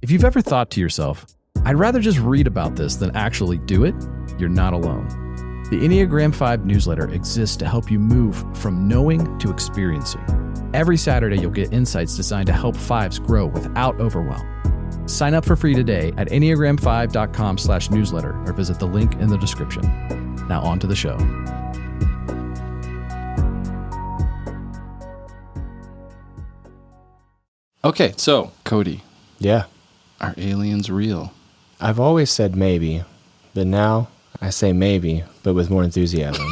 If you've ever thought to yourself, I'd rather just read about this than actually do it, you're not alone. The Enneagram 5 newsletter exists to help you move from knowing to experiencing. Every Saturday, you'll get insights designed to help fives grow without overwhelm. Sign up for free today at enneagram5.com/newsletter or visit the link in the description. Now on to the show. Okay, so Cody, Yeah. are aliens real? I've always said maybe, but now I say maybe, but with more enthusiasm.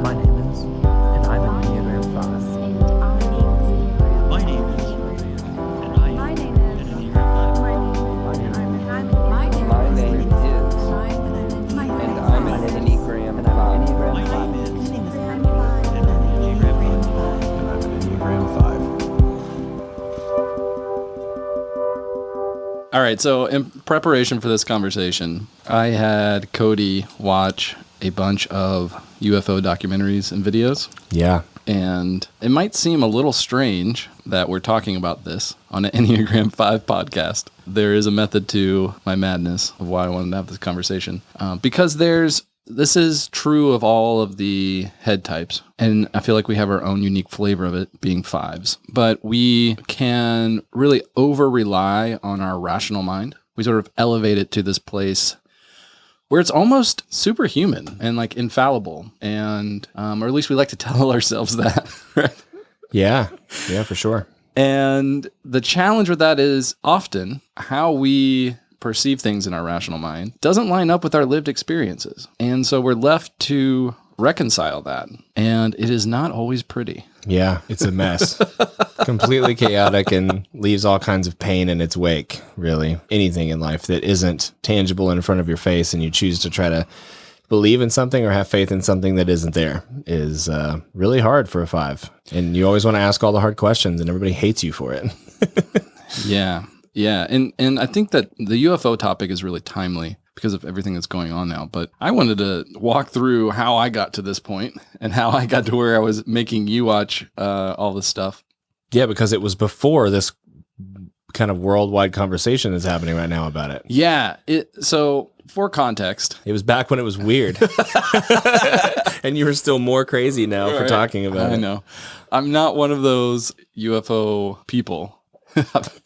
My name is, and I'm an Enneagram Five. My name is, and I am an Enneagram All right, so in preparation for this conversation, I had Cody watch a bunch of UFO documentaries and videos. Yeah. And it might seem a little strange that we're talking about this on an Enneagram 5 podcast. There is a method to my madness of why I wanted to have this conversation. Because this is true of all of the head types. And I feel like we have our own unique flavor of it being fives. But we can really over-rely on our rational mind. We sort of elevate it to this place where it's almost superhuman and like infallible, and or at least we like to tell ourselves that, right? Yeah, for sure. And the challenge with that is often how we perceive things in our rational mind doesn't line up with our lived experiences. And so we're left to reconcile that. And it is not always pretty. Yeah, it's a mess. Completely chaotic and leaves all kinds of pain in its wake, really. Anything in life that isn't tangible in front of your face and you choose to try to believe in something or have faith in something that isn't there is really hard for a 5. And you always want to ask all the hard questions and everybody hates you for it. Yeah. And I think that the UFO topic is really timely because of everything that's going on now. But I wanted to walk through how I got to this point and how I got to where I was making you watch all this stuff. Yeah, because it was before this kind of worldwide conversation that's happening right now about it. Yeah. So for context, it was back when it was weird. And you were still more crazy now for talking about it. I know. I'm not one of those UFO people.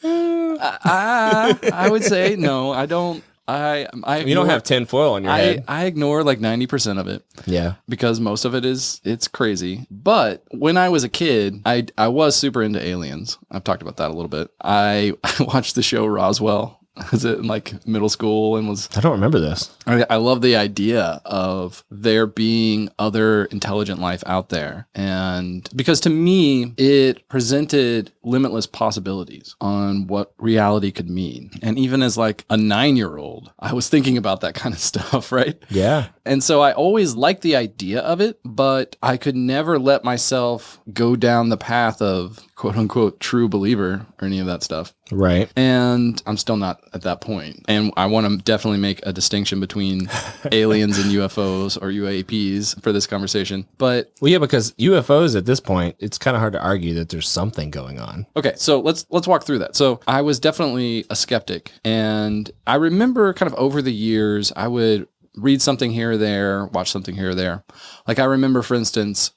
I would say no, I don't. I you don't have tinfoil on your head. I ignore like 90% of it. Yeah. Because most of it's crazy. But when I was a kid, I was super into aliens. I've talked about that a little bit. I watched the show Roswell. I was in like middle school and I don't remember this. I love the idea of there being other intelligent life out there. And because to me, it presented limitless possibilities on what reality could mean. And even as like a 9-year-old, I was thinking about that kind of stuff, right? Yeah. And so I always liked the idea of it, but I could never let myself go down the path of quote unquote true believer or any of that stuff. Right. And I'm still not at that point. And I want to definitely make a distinction between aliens and UFOs or UAPs for this conversation. But well, yeah, because UFOs at this point, it's kind of hard to argue that there's something going on. Okay, so let's walk through that. So I was definitely a skeptic, and I remember kind of over the years, I would read something here or there, watch something here or there. Like I remember, for instance,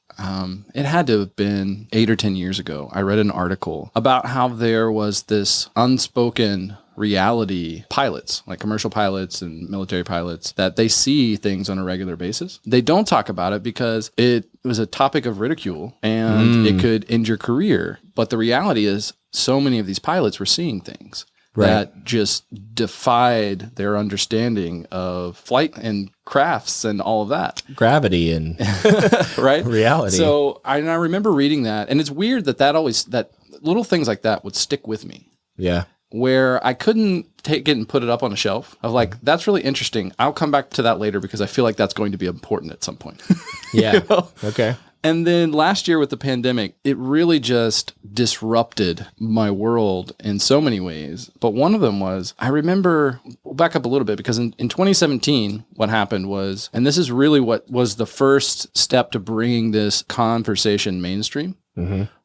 it had to have been 8 or 10 years ago. I read an article about how there was this unspoken reality pilots, like commercial pilots and military pilots, that they see things on a regular basis. They don't talk about it because it was a topic of ridicule and it could end your career. But the reality is so many of these pilots were seeing things that just defied their understanding of flight and crafts and all of that. Gravity and right? Reality. So I remember reading that, and it's weird that little things like that would stick with me. Yeah. Where I couldn't take it and put it up on a shelf of like, that's really interesting. I'll come back to that later because I feel like that's going to be important at some point. Yeah. You know? Okay. And then last year with the pandemic, it really just disrupted my world in so many ways. But one of them was, I remember back up a little bit because in 2017, what happened was, and this is really what was the first step to bringing this conversation mainstream,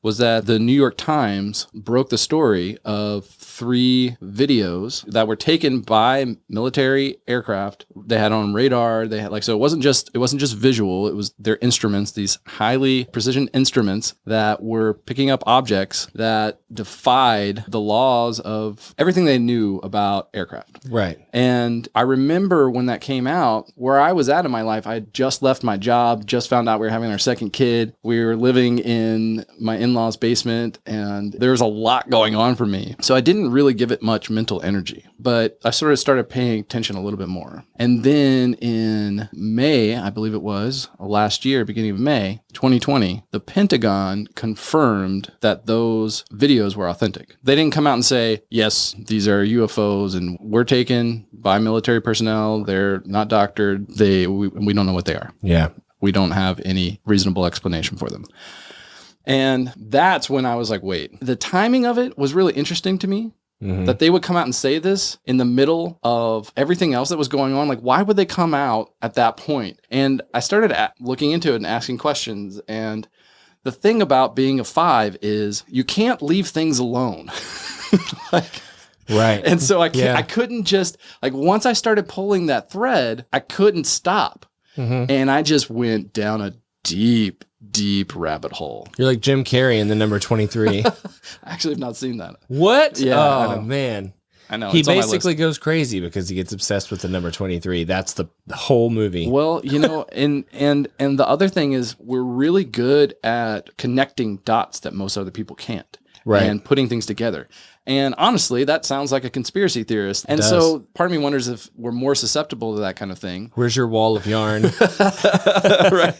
was that the New York Times broke the story of 3 videos that were taken by military aircraft. They had on radar. They had so it wasn't just visual. It was their instruments, these highly precision instruments that were picking up objects that defied the laws of everything they knew about aircraft. Right. And I remember when that came out, where I was at in my life, I had just left my job, just found out we were having our second kid. We were living in my in-laws' basement, and there was a lot going on for me. So I didn't really give it much mental energy, but I sort of started paying attention a little bit more. And then in May, I believe it was last year, beginning of May 2020, the Pentagon confirmed that those videos were authentic. They didn't come out and say, yes, these are UFOs and were taken by military personnel. They're not doctored. We don't know what they are. Yeah. We don't have any reasonable explanation for them. And that's when I was like, wait, the timing of it was really interesting to me. That they would come out and say this in the middle of everything else that was going on. Like, why would they come out at that point? And I started looking into it and asking questions. And the thing about being a 5 is you can't leave things alone. Right. And so I couldn't just, once I started pulling that thread, I couldn't stop. And I just went down a deep rabbit hole. You're like Jim Carrey in the number 23. I actually have not seen that. What? Yeah, I Oh, know. man. I know. He it's on my basically list. goes crazy because he gets obsessed with the number 23. That's the whole movie. Well, and the other thing is we're really good at connecting dots that most other people can't. Right. And putting things together. And honestly, that sounds like a conspiracy theorist. And does. so part of me wonders if we're more susceptible to that kind of thing. Where's your wall of yarn? Right.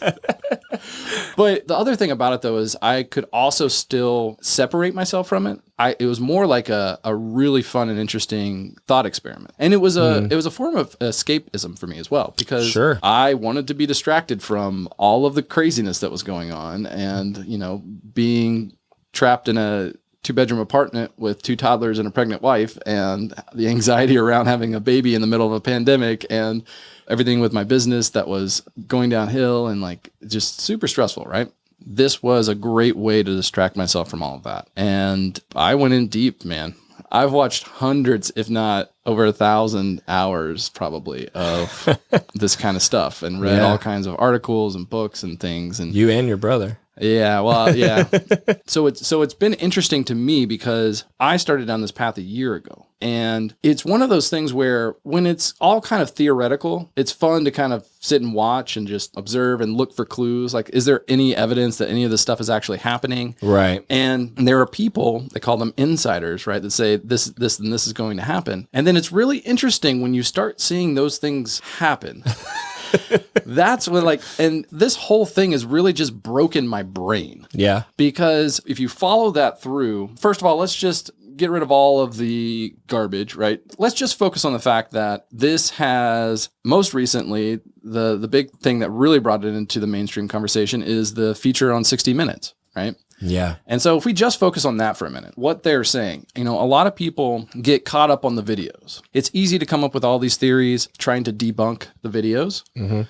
But the other thing about it, though, is I could also still separate myself from it. It was more like a really fun and interesting thought experiment. And it was a form of escapism for me as well, because Sure. I wanted to be distracted from all of the craziness that was going on and, being trapped in a 2-bedroom apartment with 2 toddlers and a pregnant wife and the anxiety around having a baby in the middle of a pandemic and everything with my business that was going downhill and just super stressful, right? This was a great way to distract myself from all of that. And I went in deep, man. I've watched hundreds, if not over 1,000 hours probably of this kind of stuff and read all kinds of articles and books and things. And You and your brother. yeah, well, yeah. So it's been interesting to me because I started down this path a year ago. And it's one of those things where when it's all kind of theoretical, it's fun to kind of sit and watch and just observe and look for clues. Like, is there any evidence that any of this stuff is actually happening? Right. And there are people, they call them insiders, right, that say this, and this is going to happen. And then it's really interesting when you start seeing those things happen. That's when and this whole thing has really just broken my brain. Yeah. Because if you follow that through, first of all, let's just get rid of all of the garbage, right? Let's just focus on the fact that this has most recently, the big thing that really brought it into the mainstream conversation is the feature on 60 Minutes, right? Yeah. And so if we just focus on that for a minute, what they're saying, a lot of people get caught up on the videos. It's easy to come up with all these theories trying to debunk the videos.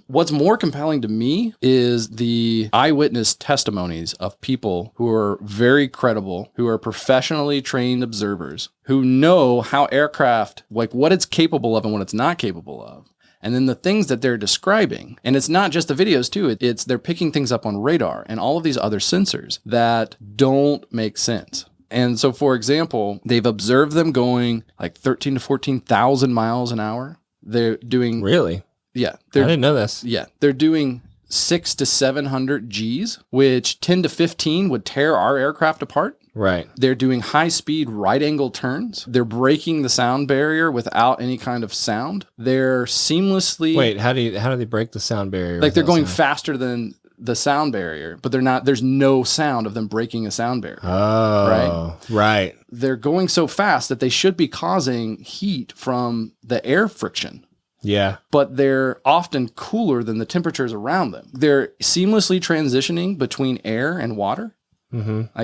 What's more compelling to me is the eyewitness testimonies of people who are very credible, who are professionally trained observers, who know how aircraft, what it's capable of and what it's not capable of. And then the things that they're describing, and it's not just the videos too, it's they're picking things up on radar and all of these other sensors that don't make sense. And so, for example, they've observed them going 13 to 14,000 miles an hour. They're doing... Really? Yeah. I didn't know this. Yeah. They're doing 600 to 700 Gs, which 10 to 15 would tear our aircraft apart. Right. They're doing high-speed right-angle turns. They're breaking the sound barrier without any kind of sound. They're seamlessly... Wait, how do they break the sound barrier? they're without going sound? faster than the sound barrier, but they're not. There's no sound of them breaking a sound barrier. Oh, right. They're going so fast that they should be causing heat from the air friction. Yeah. But they're often cooler than the temperatures around them. They're seamlessly transitioning between air and water.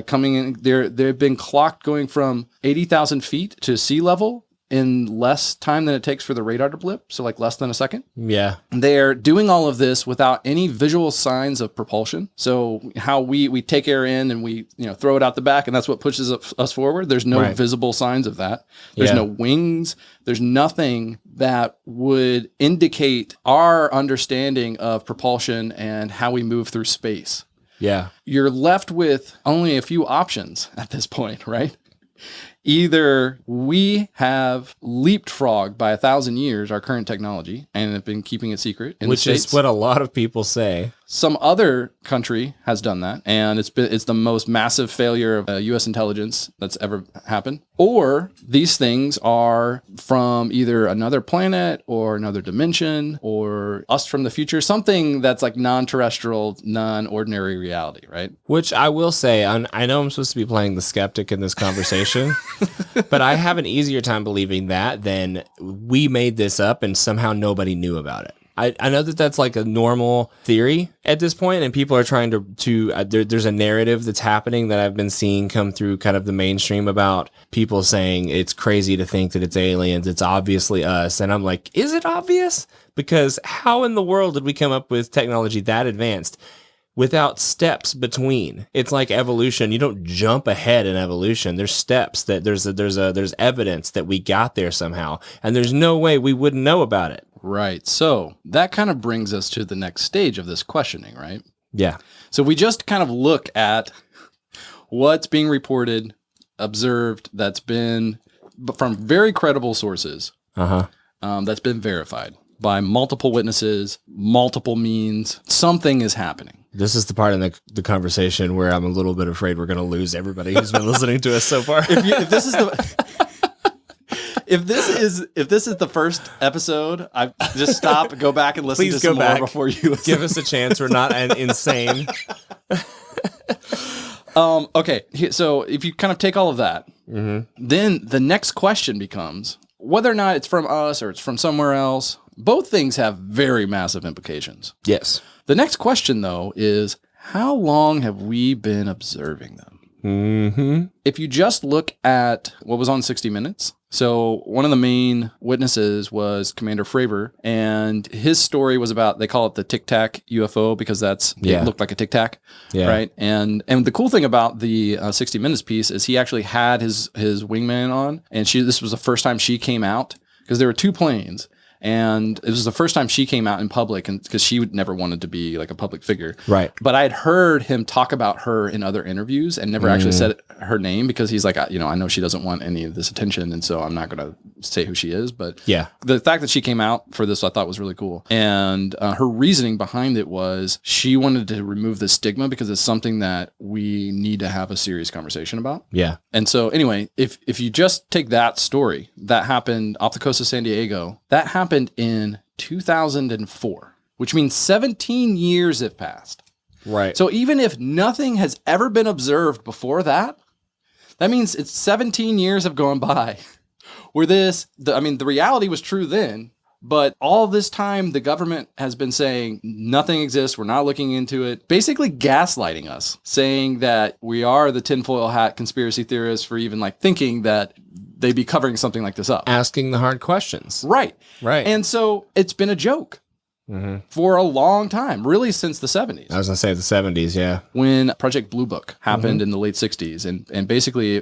Coming in, they've been clocked going from 80,000 feet to sea level in less time than it takes for the radar to blip, so like less than a second. Yeah. They're doing all of this without any visual signs of propulsion. So how we take air in and we throw it out the back, and that's what pushes us forward. There's no Right. visible signs of that. There's Yeah. no wings. There's nothing that would indicate our understanding of propulsion and how we move through space. Yeah. You're left with only a few options at this point, right? Either we have leapfrogged by 1,000 years our current technology and have been keeping it secret in Which the States. is what a lot of people say. Some other country has done that, and it's the most massive failure of U.S. intelligence that's ever happened. Or these things are from either another planet or another dimension or us from the future, something that's like non-terrestrial, non-ordinary reality, right? Which I will say, I know I'm supposed to be playing the skeptic in this conversation, but I have an easier time believing that than we made this up and somehow nobody knew about it. I know that that's like a normal theory at this point, and people are trying there's a narrative that's happening that I've been seeing come through kind of the mainstream about people saying it's crazy to think that it's aliens, it's obviously us. And I'm like, is it obvious? Because how in the world did we come up with technology that advanced without steps between? It's like evolution. You don't jump ahead in evolution. There's steps that there's evidence that we got there somehow, and there's no way we wouldn't know about it. Right. So that kind of brings us to the next stage of this questioning, right? Yeah. So we just kind of look at what's being reported, observed, that's been from very credible sources, that's been verified by multiple witnesses, multiple means. Something is happening. This is the part in the conversation where I'm a little bit afraid we're going to lose everybody who's been listening to us so far. If this is the if this is the first episode, I just stop, go back and listen Please to some go back. more before you listen. Give us a chance. We're not insane. Okay, so if you kind of take all of that, then the next question becomes whether or not it's from us or it's from somewhere else. Both things have very massive implications. Yes. The next question, though, is how long have we been observing them? Mm-hmm. If you just look at what was on 60 Minutes, so one of the main witnesses was Commander Fravor, and his story was about, they call it the Tic Tac UFO because it looked like a Tic Tac, right? And the cool thing about the 60 Minutes piece is he actually had his wingman on, and this was the first time she came out because there were two planes. And it was the first time she came out in public, and because she would never wanted to be like a public figure. Right. But I had heard him talk about her in other interviews and never actually said her name because he's like, I know she doesn't want any of this attention. And so I'm not going to say who she is. But Yeah. the fact that she came out for this, I thought was really cool. And her reasoning behind it was she wanted to remove the stigma because it's something that we need to have a serious conversation about. Yeah. And so anyway, if you just take that story that happened off the coast of San Diego, that happened in 2004, which means 17 years have passed. Right. So even if nothing has ever been observed before that, that means it's 17 years have gone by where the reality was true then, but all this time the government has been saying nothing exists, we're not looking into it, basically gaslighting us, saying that we are the tinfoil hat conspiracy theorists for even like thinking that they'd be covering something like this up. Asking the hard questions. Right. Right. And so it's been a joke for a long time, really since the 70s. I was going to say the 70s, yeah. When Project Blue Book happened in the late 60s. And basically,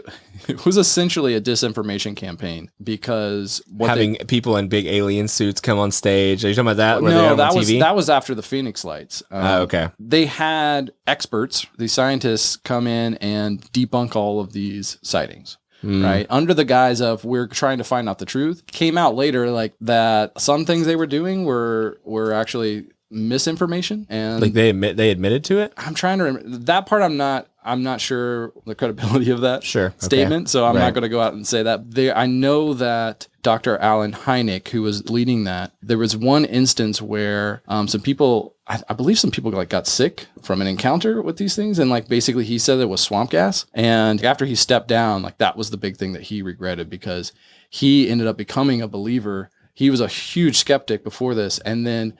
it was essentially a disinformation campaign because Having people in big alien suits come on stage. Are you talking about that? Where they No, have that on TV? that was after the Phoenix Lights. Okay. They had experts, these scientists, come in and debunk all of these sightings. Right, under the guise of we're trying to find out the truth. Came out later like that some things they were doing were actually misinformation, and Like they admitted to it? I'm trying to remember that part. I'm not sure the credibility of that Sure. Okay. statement, so I'm not Right. going to go out and say that. I know that Dr. Alan Hynek, who was leading that, there was one instance where some people, I believe some people got sick from an encounter with these things, and like basically he said it was swamp gas, and after he stepped down, like that was the big thing that he regretted because he ended up becoming a believer. He was a huge skeptic before this, and then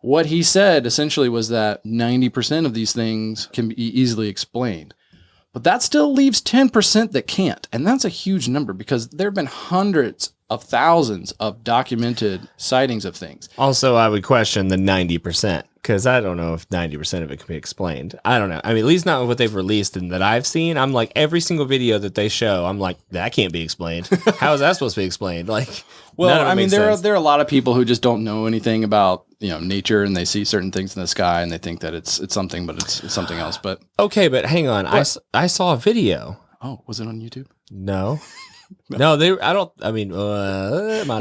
what he said essentially was that 90% of these things can be easily explained. But that still leaves 10% that can't. And that's a huge number because there have been hundreds of thousands of documented sightings of things. Also, I would question the 90%, because I don't know if 90% of it can be explained. I don't know. I mean, at least not what they've released and that I've seen. I'm like, every single video that they show, I'm like, that can't be explained. How is that supposed to be explained? Like, Well, I mean, there are a lot of people who just don't know anything about, nature, and they see certain things in the sky and they think that it's something, but it's something else. But okay, but hang on. I saw a video. oh, was it on YouTube? No. No, You're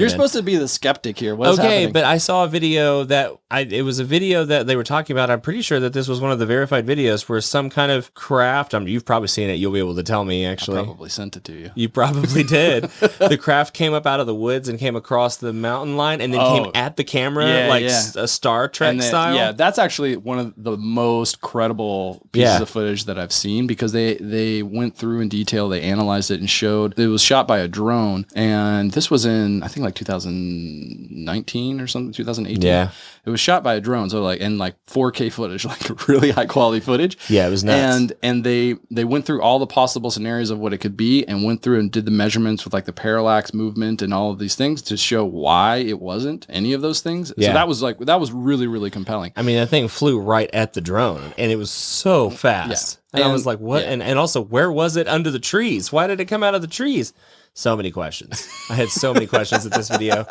supposed to be the skeptic here. What's happening? But I saw a video it was a video that they were talking about. I'm pretty sure that this was one of the verified videos where some kind of craft, you've probably seen it. You'll be able to tell me, actually. I probably sent it to you. You probably did. The craft came up out of the woods and came across the mountain line and then came at the camera a Star Trek style. Yeah, that's actually one of the most credible pieces of footage that I've seen, because they went through in detail, they analyzed it and showed it was shot by a drone, and this was in, I think, like 2019 or something, 2018. Yeah. It was shot by a drone, so like 4K footage, like really high quality footage. Yeah, it was nuts. And they went through all the possible scenarios of what it could be, and went through and did the measurements with like the parallax movement and all of these things to show why it wasn't any of those things. Yeah. So that was really, really compelling. I mean, that thing flew right at the drone, and it was so fast. Yeah. And I was like, what? Yeah. And also, where was it under the trees? Why did it come out of the trees? So many questions. I had so many questions at this video.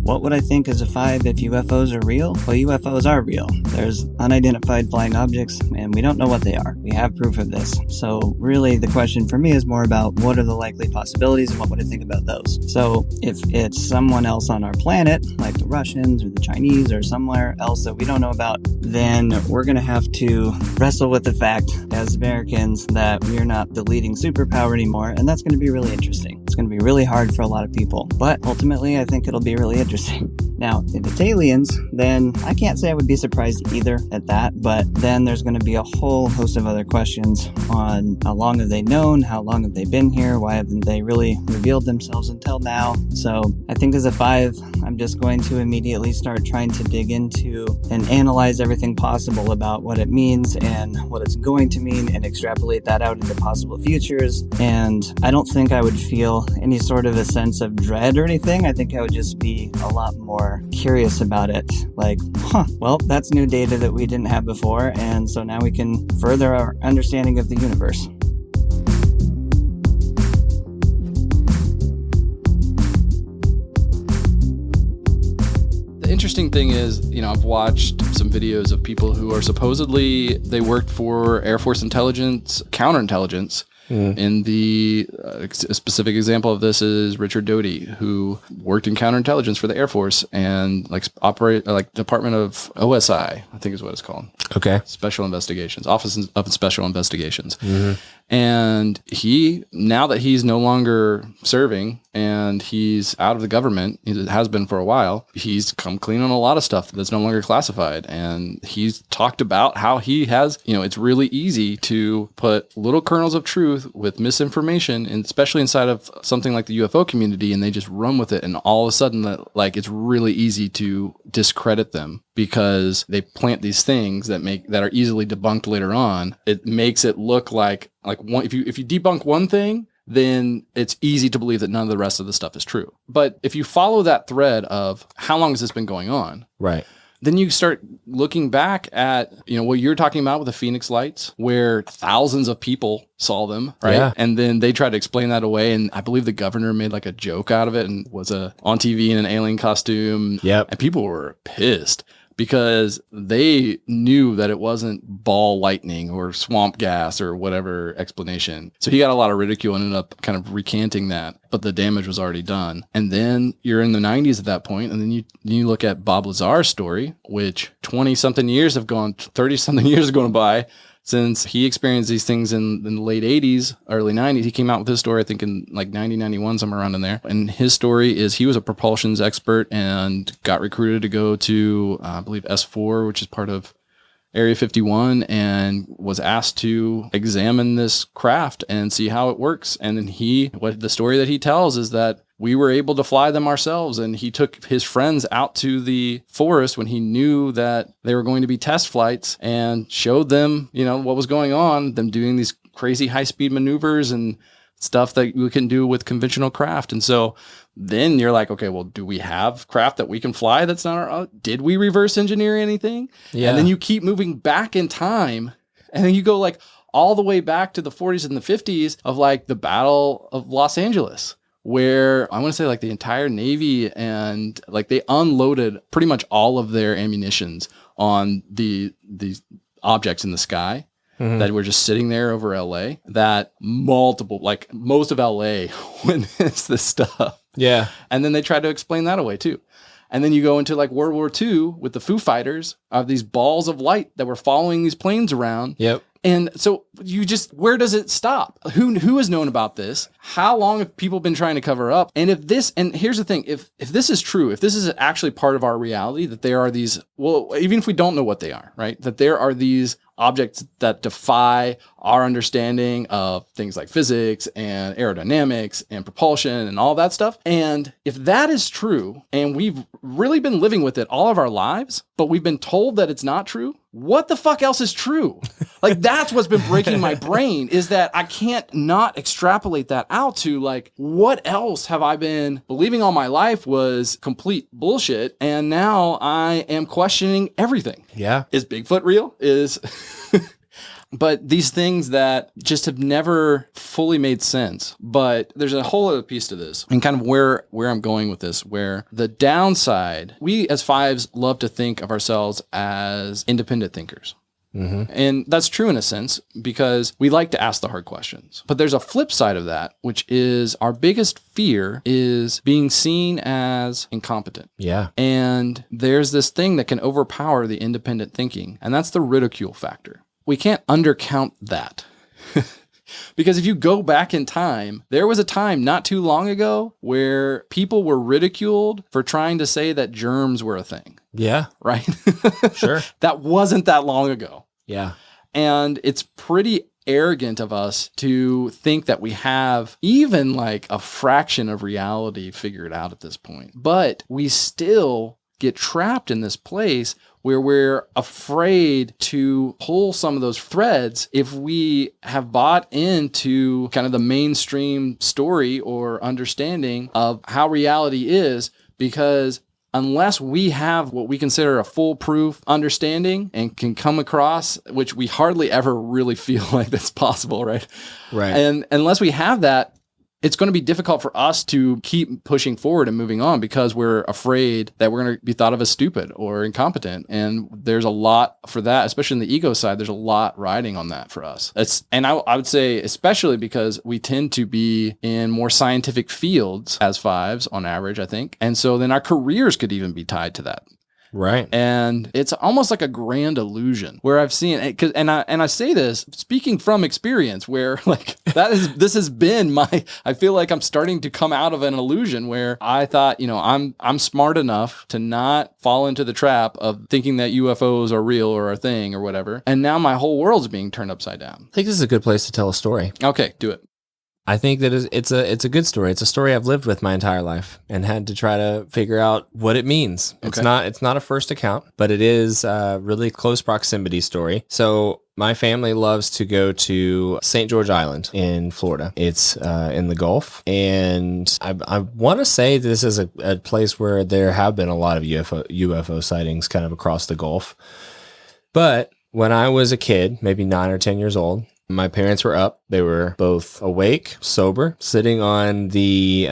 What would I think as a 5 if UFOs are real? Well, UFOs are real. There's unidentified flying objects, and we don't know what they are. We have proof of this. So really, the question for me is more about what are the likely possibilities and what would I think about those? So if it's someone else on our planet, like the Russians or the Chinese or somewhere else that we don't know about, then we're going to have to wrestle with the fact as Americans that we're not the leading superpower anymore, and that's going to be really interesting. It's going to be really hard for a lot of people, but ultimately, I think it'll be really interesting. Now, if it's aliens, then I can't say I would be surprised either at that, but then there's going to be a whole host of other questions on how long have they known, how long have they been here, why haven't they really revealed themselves until now. So I think as a 5, I'm just going to immediately start trying to dig into and analyze everything possible about what it means and what it's going to mean and extrapolate that out into possible futures. And I don't think I would feel any sort of a sense of dread or anything. I think I would just be a lot more curious about it. Like, well, that's new data that we didn't have before, and so now we can further our understanding of the universe. The interesting thing is, I've watched some videos of people who are supposedly, they worked for Air Force intelligence, counterintelligence. In the a specific example of this is Richard Doty, who worked in counterintelligence for the Air Force and Department of OSI, I think is what it's called. Okay. Special Investigations, Office of Special Investigations. Mm-hmm. And now that he's no longer serving and he's out of the government, he has been for a while, he's come clean on a lot of stuff that's no longer classified. And he's talked about how he has, it's really easy to put little kernels of truth with misinformation, and especially inside of something like the UFO community, and they just run with it. And all of a sudden, it's really easy to discredit them because they plant these things that are easily debunked later on. It makes it look like if you debunk one thing, then it's easy to believe that none of the rest of the stuff is true. But if you follow that thread of how long has this been going on, right, then you start looking back at, what you're talking about with the Phoenix lights, where thousands of people saw them, right? Yeah. And then they tried to explain that away. And I believe the governor made a joke out of it and was on TV in an alien costume. Yep. And people were pissed because they knew that it wasn't ball lightning or swamp gas or whatever explanation. So he got a lot of ridicule and ended up kind of recanting that, but the damage was already done. And then you're in the 90s at that point, and then you look at Bob Lazar's story, which 20-something years have gone, 30-something years have gone by since he experienced these things in the late 80s, early 90s. He came out with his story, I think, in 90, 91, somewhere around in there. And his story is he was a propulsions expert and got recruited to go to, I believe, S4, which is part of Area 51 and was asked to examine this craft and see how it works. And then the story that he tells is that we were able to fly them ourselves. And he took his friends out to the forest when he knew that they were going to be test flights and showed them, what was going on, them doing these crazy high-speed maneuvers and stuff that we can do with conventional craft. And so then you're like, okay, well, do we have craft that we can fly that's not our own? Did we reverse engineer anything? Yeah. And then you keep moving back in time, and then you go like all the way back to the 40s and the 50s of like the Battle of Los Angeles, where I want to say like the entire Navy and like they unloaded pretty much all of their ammunitions on these objects in the sky. That were just sitting there over LA, that most of LA witnessed this stuff. Yeah. And then they tried to explain that away too. And then you go into like World War II with the Foo Fighters of these balls of light that were following these planes around. Yep. And so where does it stop? Who has known about this? How long have people been trying to cover up? And here's the thing, if this is true, if this is actually part of our reality, that there are these, well, even if we don't know what they are, right? That there are these objects that defy our understanding of things like physics and aerodynamics and propulsion and all that stuff. And if that is true, and we've really been living with it all of our lives, but we've been told that it's not true, what the fuck else is true? Like, that's what's been breaking my brain, is that I can't not extrapolate that out to like, what else have I been believing all my life was complete bullshit, and now I am questioning everything. Yeah. Is Bigfoot real? But these things that just have never fully made sense. But there's a whole other piece to this, and kind of where I'm going with this, where the downside, we as fives love to think of ourselves as independent thinkers. Mm-hmm. And that's true in a sense, because we like to ask the hard questions. But there's a flip side of that, which is our biggest fear is being seen as incompetent. Yeah. And there's this thing that can overpower the independent thinking, and that's the ridicule factor. We can't undercount that. Because if you go back in time, there was a time not too long ago where people were ridiculed for trying to say that germs were a thing. Yeah. Right? Sure. That wasn't that long ago. Yeah. And it's pretty arrogant of us to think that we have even like a fraction of reality figured out at this point. But we still get trapped in this place where we're afraid to pull some of those threads if we have bought into kind of the mainstream story or understanding of how reality is, because unless we have what we consider a foolproof understanding and can come across, which we hardly ever really feel like that's possible, right? Right. And unless we have that, it's going to be difficult for us to keep pushing forward and moving on, because we're afraid that we're going to be thought of as stupid or incompetent. And there's a lot for that, especially in the ego side. There's a lot riding on that for us. I would say, especially because we tend to be in more scientific fields as fives on average, I think. And so then our careers could even be tied to that. Right. And it's almost like a grand illusion where I've seen it. And I say this speaking from experience, where like this has been I feel like I'm starting to come out of an illusion where I thought, I'm smart enough to not fall into the trap of thinking that UFOs are real or a thing or whatever. And now my whole world's being turned upside down. I think this is a good place to tell a story. Okay, do it. I think that it's a good story. It's a story I've lived with my entire life and had to try to figure out what it means. Okay. It's not a first account, but it is a really close proximity story. So my family loves to go to St. George Island in Florida. It's in the Gulf, and I want to say this is a place where there have been a lot of UFO sightings kind of across the Gulf. But when I was a kid, maybe 9 or 10 years old, my parents were up. They were both awake, sober, sitting on the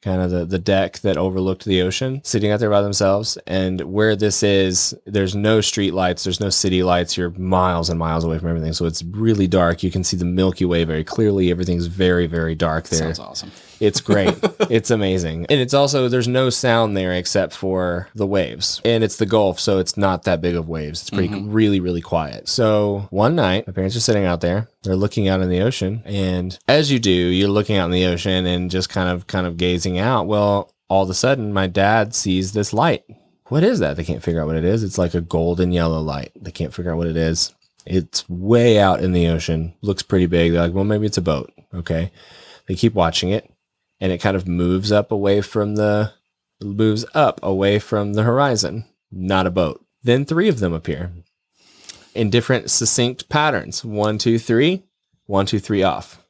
kind of the deck that overlooked the ocean, sitting out there by themselves. And where this is, there's no street lights, there's no city lights. You're miles and miles away from everything. So it's really dark. You can see the Milky Way very clearly. Everything's very, very dark there. Sounds awesome. It's great. It's amazing. And it's also, there's no sound there except for the waves. And it's the Gulf, so it's not that big of waves. It's pretty, really, really quiet. So one night, my parents are sitting out there. They're looking out in the ocean. And as you do, you're looking out in the ocean and just kind of gazing out. Well, all of a sudden, my dad sees this light what is that? They can't figure out what it is. It's like a golden yellow light. They can't figure out what it is. It's way out in the ocean. Looks pretty big. They're like, well, maybe it's a boat. Okay. They keep watching it, and it kind of moves up away from the horizon. Not a boat. Then 3 of them appear in different succinct patterns. 1, 2, 3, 1, 2, 3 off.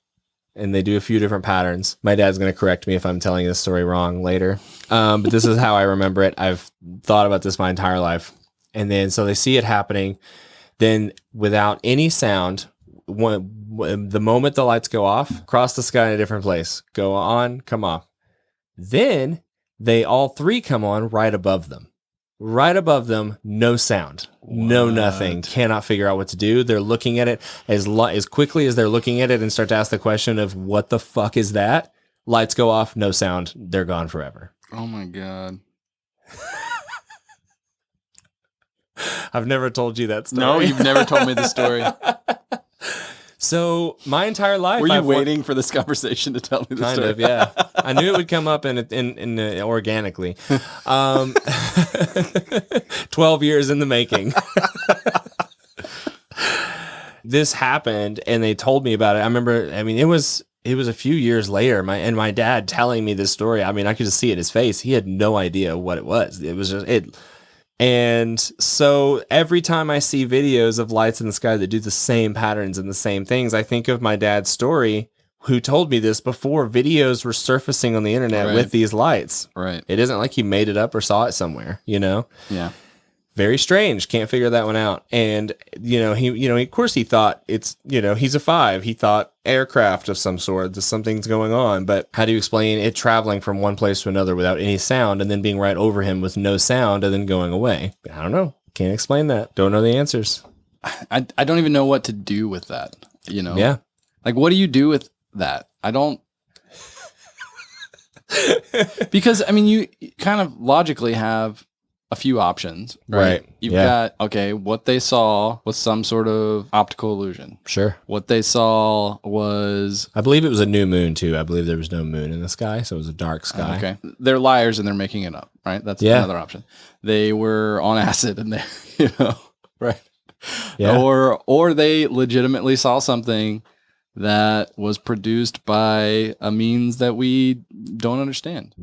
And they do a few different patterns. My dad's going to correct me if I'm telling this story wrong later. But this is how I remember it. I've thought about this my entire life. And then, so they see it happening. Then without any sound, the moment the lights go off, cross the sky in a different place, go on, come off. Then they all 3 come on right above them. Right above them, no sound, no nothing, cannot figure out what to do. They're looking at it as quickly as they're looking at it and start to ask the question of what the fuck is that? Lights go off, no sound, they're gone forever. Oh my God. I've never told you that story. No, you've never told me the story. So my entire life, Were you waiting for this conversation to tell me the kind story? of, yeah. I knew it would come up in organically. 12 years in the making. This happened, and they told me about it. I remember. I mean, it was a few years later. My dad telling me this story. I mean, I could just see it in his face. He had no idea what it was. It was just it. And so every time I see videos of lights in the sky that do the same patterns and the same things, I think of my dad's story, who told me this before videos were surfacing on the internet with these lights. Right. It isn't like he made it up or saw it somewhere, you know? Yeah. Very strange. Can't figure that one out. And, of course he thought it's, he's a 5. He thought aircraft of some sort, that something's going on. But how do you explain it traveling from one place to another without any sound and then being right over him with no sound and then going away? I don't know. Can't explain that. Don't know the answers. I don't even know what to do with that, Yeah. Like, what do you do with that? I don't. Because, I mean, you kind of logically have a few options, right? You've got, what they saw was some sort of optical illusion. Sure. What they saw was... I believe it was a new moon, too. I believe there was no moon in the sky, so it was a dark sky. Okay. They're liars and they're making it up, right? That's another option. They were on acid and they, right? Yeah. Or they legitimately saw something that was produced by a means that we don't understand.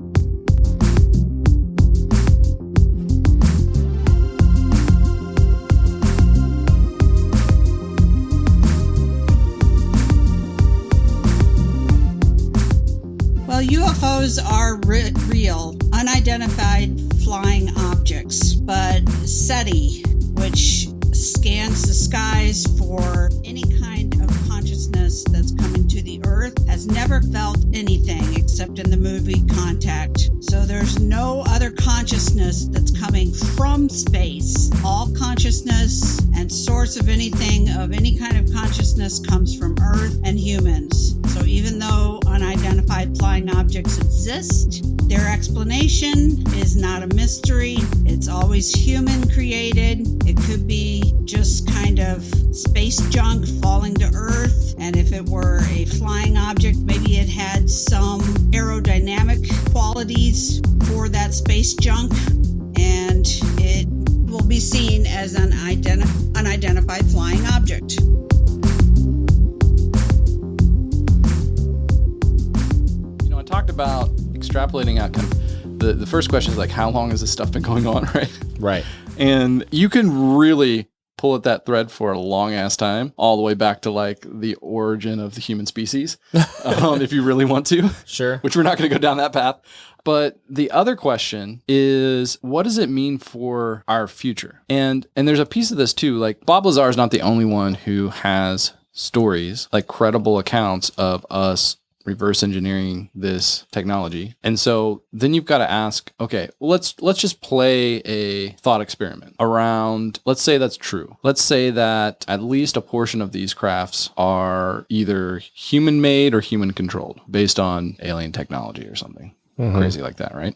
Well, UFOs are real, unidentified flying objects, but SETI, which scans the skies for any kind of consciousness that's coming to the Earth, has never felt anything except in the movie Contact. So there's no other consciousness that's coming from space. All consciousness and source of anything of any kind of consciousness comes from Earth and humans. So even though unidentified flying objects exist, their explanation is not a mystery. It's always human created. It could be just kind of space junk falling to Earth. And if it were a flying object, maybe it had some aerodynamic qualities for that space junk. And it will be seen as an unidentified flying object. I talked about extrapolating out kind of the first question is like, how long has this stuff been going on, right? Right. And you can really pull at that thread for a long ass time, all the way back to like the origin of the human species, if you really want to. Sure. Which we're not going to go down that path. But the other question is, what does it mean for our future? And there's a piece of this too. Like, Bob Lazar is not the only one who has stories, like credible accounts of us reverse engineering this technology. And so then you've got to ask, okay, let's just play a thought experiment around, let's say that's true. Let's say that at least a portion of these crafts are either human made or human controlled based on alien technology or something crazy like that, right?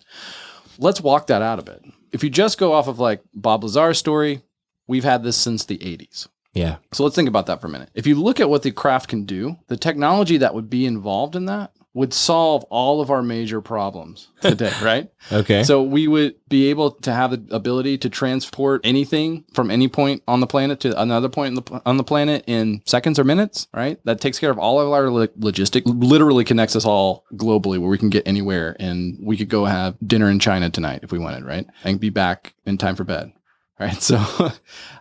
Let's walk that out a bit. If you just go off of like Bob Lazar's story, we've had this since the 80s. Yeah. So let's think about that for a minute. If you look at what the craft can do, the technology that would be involved in that would solve all of our major problems today, right? Okay. So we would be able to have the ability to transport anything from any point on the planet to another point on the planet in seconds or minutes, right? That takes care of all of our logistics, literally connects us all globally where we can get anywhere, and we could go have dinner in China tonight if we wanted, right? And be back in time for bed, right? So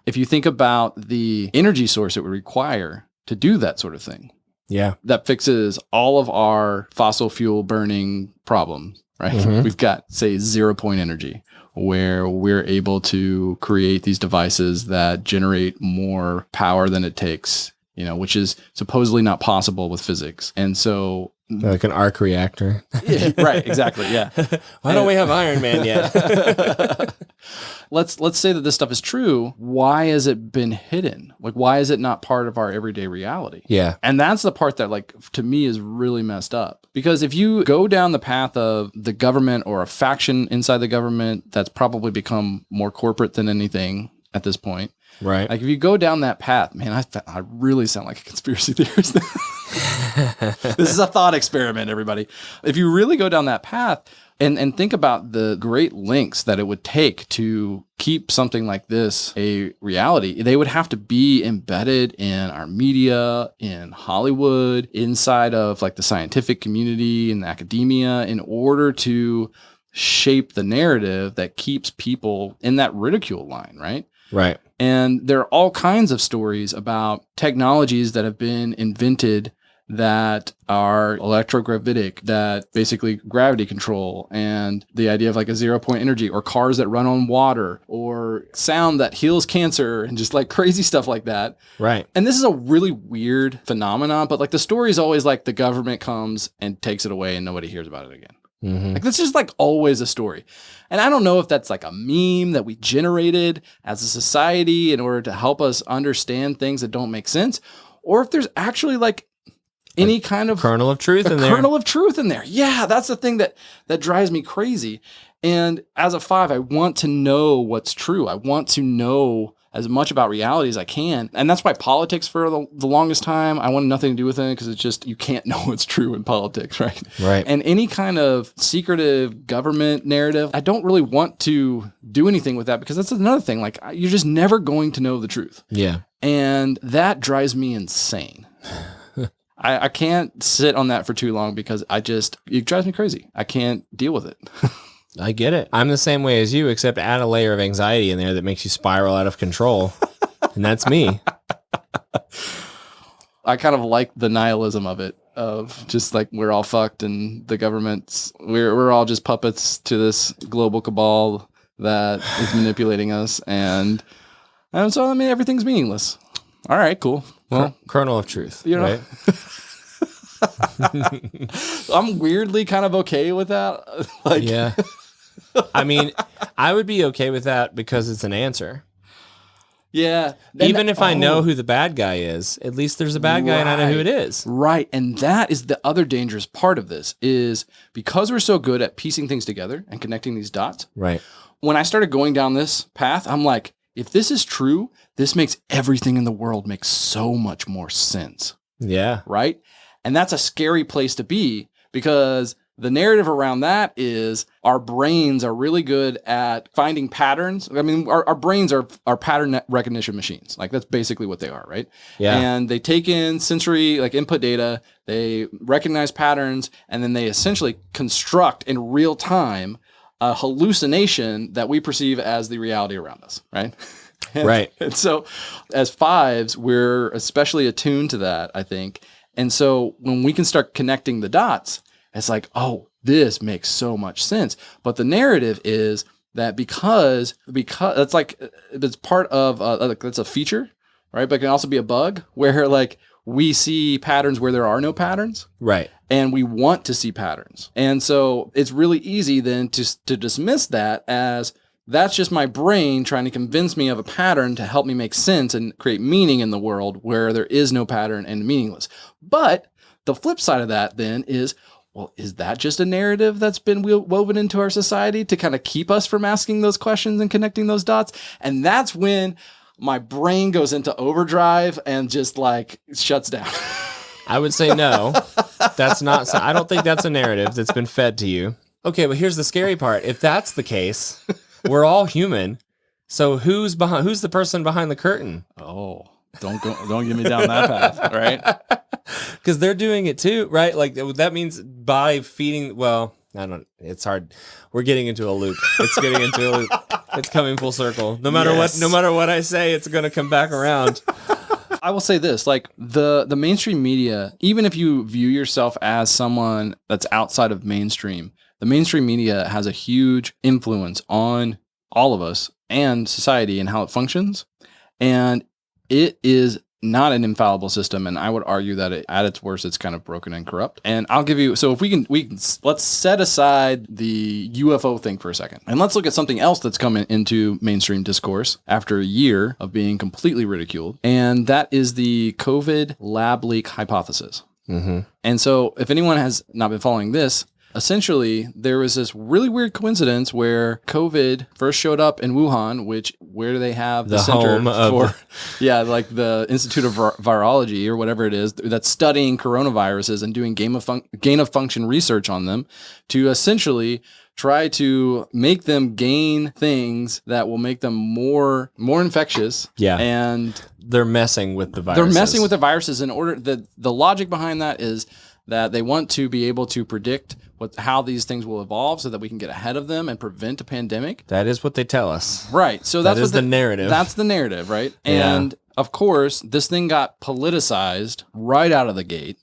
if you think about the energy source it would require to do that sort of thing, Yeah. that fixes all of our fossil fuel burning problems, right? Mhm. We've got, say, 0-point energy, where we're able to create these devices that generate more power than it takes, which is supposedly not possible with physics. And so, Like an arc reactor. yeah, right, exactly, yeah. Why don't we have Iron Man yet? Let's say that this stuff is true. Why has it been hidden? Like, why is it not part of our everyday reality? Yeah. And that's the part that, like, to me is really messed up. Because if you go down the path of the government or a faction inside the government that's probably become more corporate than anything at this point, Right. like if you go down that path, man, I really sound like a conspiracy theorist. This is a thought experiment, everybody. If you really go down that path and think about the great lengths that it would take to keep something like this a reality, they would have to be embedded in our media, in Hollywood, inside of like the scientific community and academia in order to shape the narrative that keeps people in that ridicule line, right? Right. And there are all kinds of stories about technologies that have been invented that are electrogravitic, that basically gravity control, and the idea of like a 0-point energy, or cars that run on water, or sound that heals cancer, and just like crazy stuff like that. Right. And this is a really weird phenomenon, but like the story is always like the government comes and takes it away and nobody hears about it again. Mm-hmm. Like, this is like always a story. And I don't know if that's like a meme that we generated as a society in order to help us understand things that don't make sense, or if there's actually like any kind of Kernel of truth in there. kernel of truth in there. Yeah, that's the thing that drives me crazy. And as a 5, I want to know what's true. I want to know as much about reality as I can. And that's why politics for the longest time, I wanted nothing to do with it, because it's just, you can't know what's true in politics, right? Right. And any kind of secretive government narrative, I don't really want to do anything with that, because that's another thing. Like, you're just never going to know the truth. Yeah. And that drives me insane. I can't sit on that for too long, because it drives me crazy. I can't deal with it. I get it. I'm the same way as you, except add a layer of anxiety in there that makes you spiral out of control. And that's me. I kind of like the nihilism of it, of just like we're all fucked and the government's, we're all just puppets to this global cabal that is manipulating us. And so, I mean, everything's meaningless. All right, cool. Well, Kernel of truth. you know, Right? I'm weirdly kind of okay with that. Like, Yeah. I mean, I would be okay with that because it's an answer. yeah. Even if I know who the bad guy is, at least there's a bad guy and I know who it is. Right. And that is the other dangerous part of this, is because we're so good at piecing things together and connecting these dots. Right. When I started going down this path, I'm like, if this is true, this makes everything in the world make so much more sense. Yeah. Right. And that's a scary place to be, because the narrative around that is our brains are really good at finding patterns. I mean, our brains are pattern recognition machines. Like, that's basically what they are, right? Yeah. And they take in sensory, like, input data, they recognize patterns, and then they essentially construct in real time a hallucination that we perceive as the reality around us, right? Right. And so as 5s, we're especially attuned to that, I think. And so when we can start connecting the dots, it's like, oh, this makes so much sense. But the narrative is that because that's like, it's part of, like, that's a feature, right? But it can also be a bug where, like, we see patterns where there are no patterns. Right. And we want to see patterns. And so it's really easy then to dismiss that as, that's just my brain trying to convince me of a pattern to help me make sense and create meaning in the world where there is no pattern and meaningless. But the flip side of that then is, well, is that just a narrative that's been woven into our society to kind of keep us from asking those questions and connecting those dots? And that's when my brain goes into overdrive and just like shuts down. I would say no. That's not. I don't think that's a narrative that's been fed to you. Okay, but here's the scary part. If that's the case, we're all human. So who's the person behind the curtain? Oh, don't get me down that path, right? Because they're doing it too, right? Like that means by feeding. Well, I don't. It's hard. We're getting into a loop. It's getting into a loop. It's coming full circle. No matter what I say, it's going to come back around. I will say this, like the mainstream media, even if you view yourself as someone that's outside of mainstream, the mainstream media has a huge influence on all of us and society and how it functions. And it is not an infallible system. And I would argue that at its worst, it's kind of broken and corrupt. And I'll give you, so if let's set aside the UFO thing for a second. And let's look at something else that's coming into mainstream discourse after a year of being completely ridiculed. And that is the COVID lab leak hypothesis. Mm-hmm. And so if anyone has not been following this, essentially, there was this really weird coincidence where COVID first showed up in Wuhan, where they have the center for, like the Institute of Virology or whatever it is that's studying coronaviruses and doing gain of function research on them to essentially try to make them gain things that will make them more infectious. Yeah. And they're messing with the viruses. They're messing with the viruses in order that the logic behind that is that they want to be able to predict how these things will evolve so that we can get ahead of them and prevent a pandemic. That is what they tell us. Right. So that is the narrative. That's the narrative, right? And of course, this thing got politicized right out of the gate.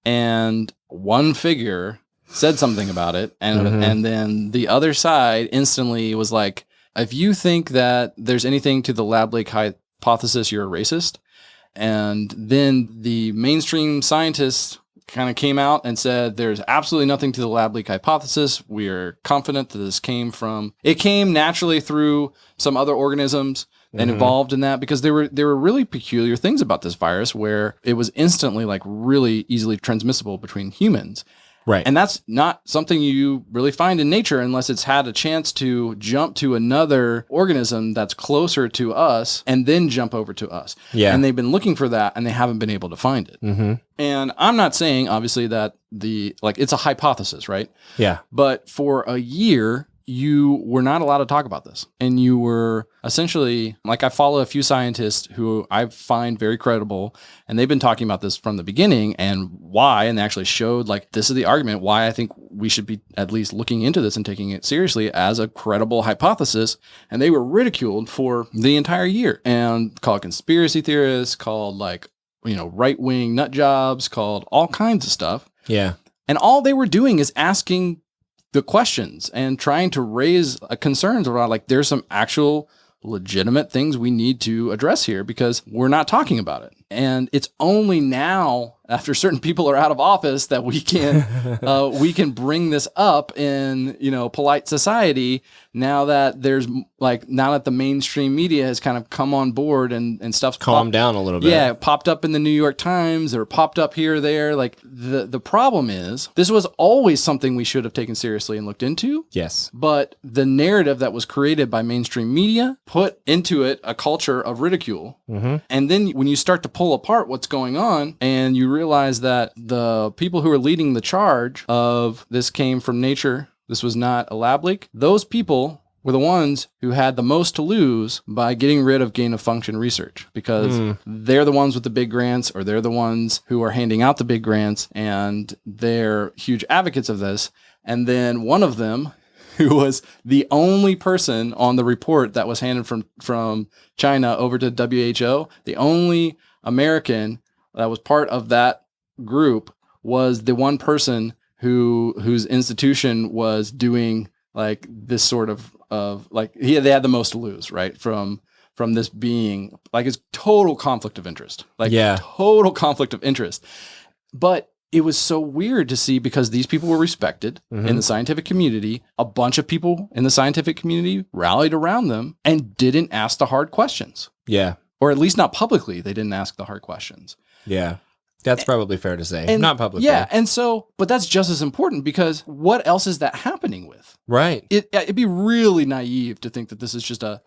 And one figure said something about it. And then the other side instantly was like, if you think that there's anything to the lab leak hypothesis, you're a racist. And then the mainstream scientists kind of came out and said there's absolutely nothing to the lab leak hypothesis. We are confident that this came naturally through some other organisms and evolved in that, because there were really peculiar things about this virus where it was instantly like really easily transmissible between humans. Right. And that's not something you really find in nature unless it's had a chance to jump to another organism that's closer to us and then jump over to us. Yeah. And they've been looking for that and they haven't been able to find it. Mm-hmm. And I'm not saying, obviously, that it's a hypothesis, right? Yeah. But for a year, you were not allowed to talk about this. And you were essentially, like, I follow a few scientists who I find very credible, and they've been talking about this from the beginning and why, and they actually showed, like, this is the argument why I think we should be at least looking into this and taking it seriously as a credible hypothesis. And they were ridiculed for the entire year and called conspiracy theorists, called, like, right-wing nut jobs, called all kinds of stuff. Yeah. And all they were doing is asking the questions and trying to raise concerns about, like, there's some actual legitimate things we need to address here because we're not talking about it. And it's only now, after certain people are out of office, that we can bring this up in polite society. Now that the mainstream media has kind of come on board and stuff's calmed down a little bit. Yeah, it popped up in the New York Times or popped up here or there. Like the problem is this was always something we should have taken seriously and looked into. Yes. But the narrative that was created by mainstream media put into it a culture of ridicule. Mm-hmm. And then when you start to pull apart what's going on and you realize that the people who are leading the charge of this came from nature, this was not a lab leak, those people were the ones who had the most to lose by getting rid of gain of function research, because they're the ones with the big grants, or they're the ones who are handing out the big grants, and they're huge advocates of this. And then one of them, who was the only person on the report that was handed from China over to WHO, the only American that was part of that group, was the one person whose institution was doing like this sort of like they had the most to lose, right? From this being like it's total conflict of interest, total conflict of interest. But it was so weird to see, because these people were respected in the scientific community. A bunch of people in the scientific community rallied around them and didn't ask the hard questions. Yeah. Or at least not publicly. They didn't ask the hard questions. Yeah. That's probably fair to say. And, not publicly. Yeah. And so, but that's just as important, because what else is that happening with? Right. It'd be really naive to think that this is just an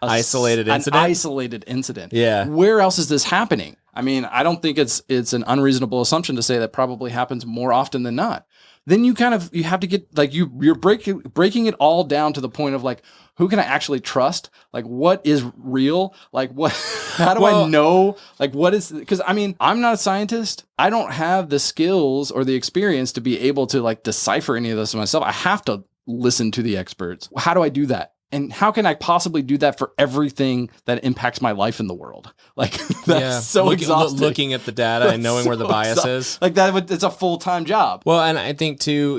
isolated incident. Isolated incident. Yeah. Where else is this happening? I mean, I don't think it's an unreasonable assumption to say that probably happens more often than not. Then you have to get like you're breaking it all down to the point of like, who can I actually trust? Like, what is real? Like, what? How do I know? Like, what is? Because I mean, I'm not a scientist. I don't have the skills or the experience to be able to like decipher any of this myself. I have to listen to the experts. How do I do that? And how can I possibly do that for everything that impacts my life in the world? Like, that's so exhausting. Looking at the data and knowing where the bias is. Like it's a full-time job. Well, and I think too,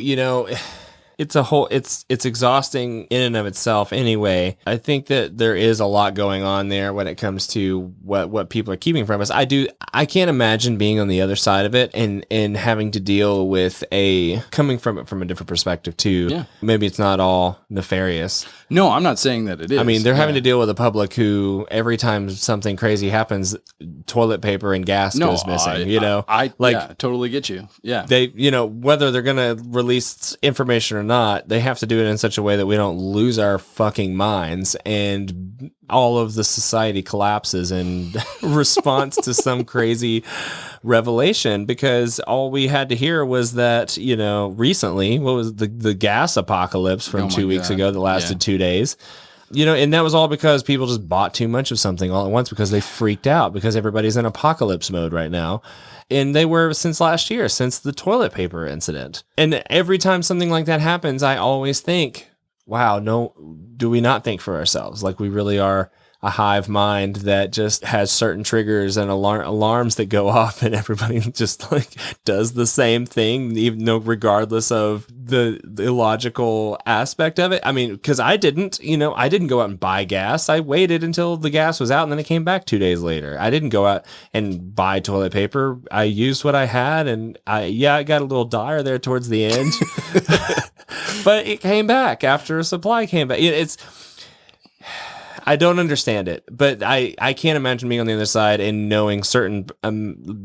it's exhausting in and of itself anyway. I think that there is a lot going on there when it comes to what people are keeping from us. I can't imagine being on the other side of it and having to deal with coming from it from a different perspective too. Yeah. Maybe it's not all nefarious. No, I'm not saying that it is. I mean, they're having to deal with a public who every time something crazy happens, toilet paper and gas goes missing, I totally get you. Yeah. They, whether they're going to release information or not, they have to do it in such a way that we don't lose our fucking minds and all of the society collapses in response to some crazy revelation, because all we had to hear was that, recently, what was the gas apocalypse from 2 weeks ago that lasted 2 days. And that was all because people just bought too much of something all at once because they freaked out because everybody's in apocalypse mode right now. And they were since last year, since the toilet paper incident. And every time something like that happens, I always think, wow, do we not think for ourselves? Like we really are a hive mind that just has certain triggers and alarms that go off, and everybody just like does the same thing, even though regardless of the illogical aspect of it. I mean, because I didn't go out and buy gas. I waited until the gas was out, and then it came back 2 days later. I didn't go out and buy toilet paper. I used what I had, and I got a little dire there towards the end, but it came back after a supply came back. I don't understand it, but I can't imagine being on the other side and knowing certain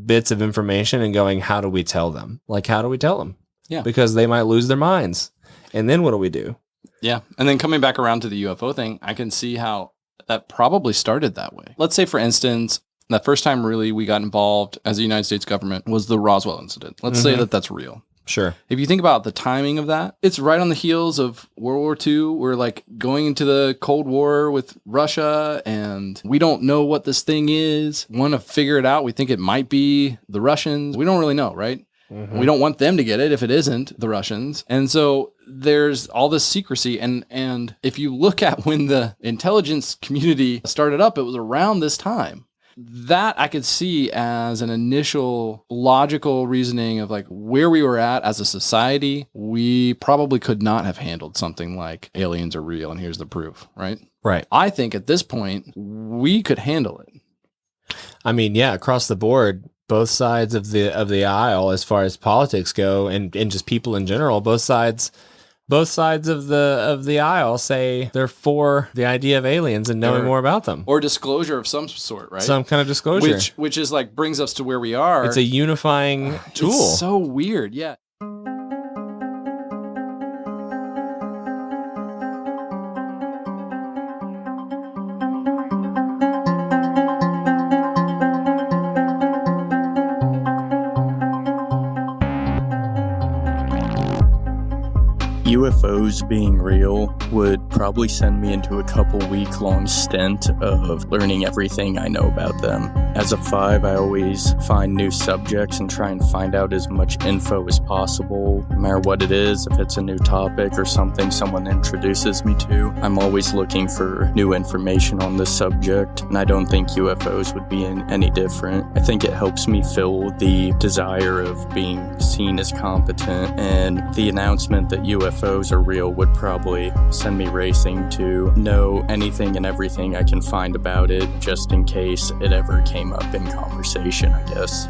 bits of information and going, how do we tell them? Like, how do we tell them? Yeah. Because they might lose their minds. And then what do we do? Yeah. And then coming back around to the UFO thing, I can see how that probably started that way. Let's say, for instance, the first time really we got involved as the United States government was the Roswell incident. Let's say that that's real. Sure. If you think about the timing of that, it's right on the heels of World War II. We're like going into the Cold War with Russia, and we don't know what this thing is. Want to figure it out. We think it might be the Russians. We don't really know, right? Mm-hmm. We don't want them to get it if it isn't the Russians. And so there's all this secrecy. And if you look at when the intelligence community started up, it was around this time. That I could see as an initial logical reasoning of like where we were at as a society. We probably could not have handled something like aliens are real and here's the proof, right? Right. I think at this point, we could handle it. I mean, yeah, across the board, both sides of the aisle as far as politics go and just people in general, both sides of the aisle say they're for the idea of aliens and knowing more about them, or disclosure of some sort, right? Some kind of disclosure, which is like brings us to where we are. It's a unifying tool. It's so weird, yeah. UFOs being real would probably send me into a couple-week-long stint of learning everything I know about them. As a 5, I always find new subjects and try and find out as much info as possible, no matter what it is. If it's a new topic or something someone introduces me to, I'm always looking for new information on this subject, and I don't think UFOs would be any different. I think it helps me fill the desire of being seen as competent, and the announcement that UFOs are real would probably send me racing to know anything and everything I can find about it, just in case it ever came up in conversation, I guess.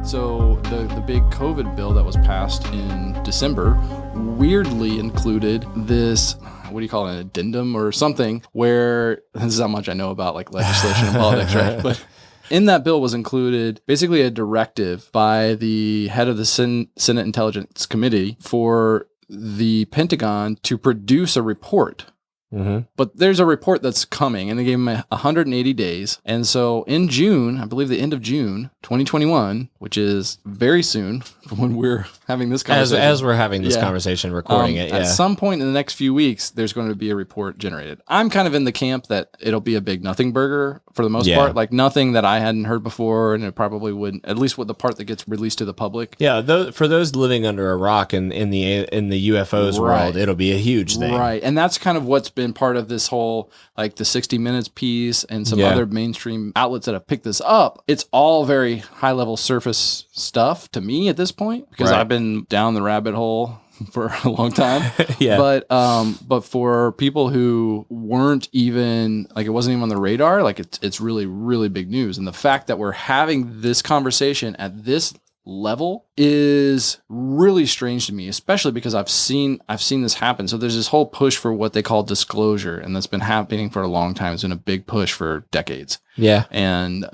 So the big COVID bill that was passed in December weirdly included this, what do you call it, an addendum or something, where, this is how much I know about like legislation and politics, right? But in that bill was included basically a directive by the head of the Senate Intelligence Committee for the Pentagon to produce a report. Mm-hmm. But there's a report that's coming, and they gave him 180 days. And so in June, I believe the end of June, 2021, which is very soon when we're having this conversation. As we're having this Yeah. conversation, recording it, At some point in the next few weeks, there's going to be a report generated. I'm kind of in the camp that it'll be a big nothing burger for the most Yeah. part, like nothing that I hadn't heard before, and it probably wouldn't, at least with the part that gets released to the public. Yeah, for those living under a rock in the UFOs Right. world, it'll be a huge thing. Right. And that's kind of what's been part of this whole, like the 60 Minutes piece and some Yeah. other mainstream outlets that have picked this up. It's all very high level surface stuff to me at this point, because Right. I've been down the rabbit hole for a long time. Yeah. But for people who weren't even, like, it wasn't even on the radar, like it's really, really big news. And the fact that we're having this conversation at this level is really strange to me, especially because I've seen this happen. So there's this whole push for what they call disclosure, and that's been happening for a long time. It's been a big push for decades. Yeah. And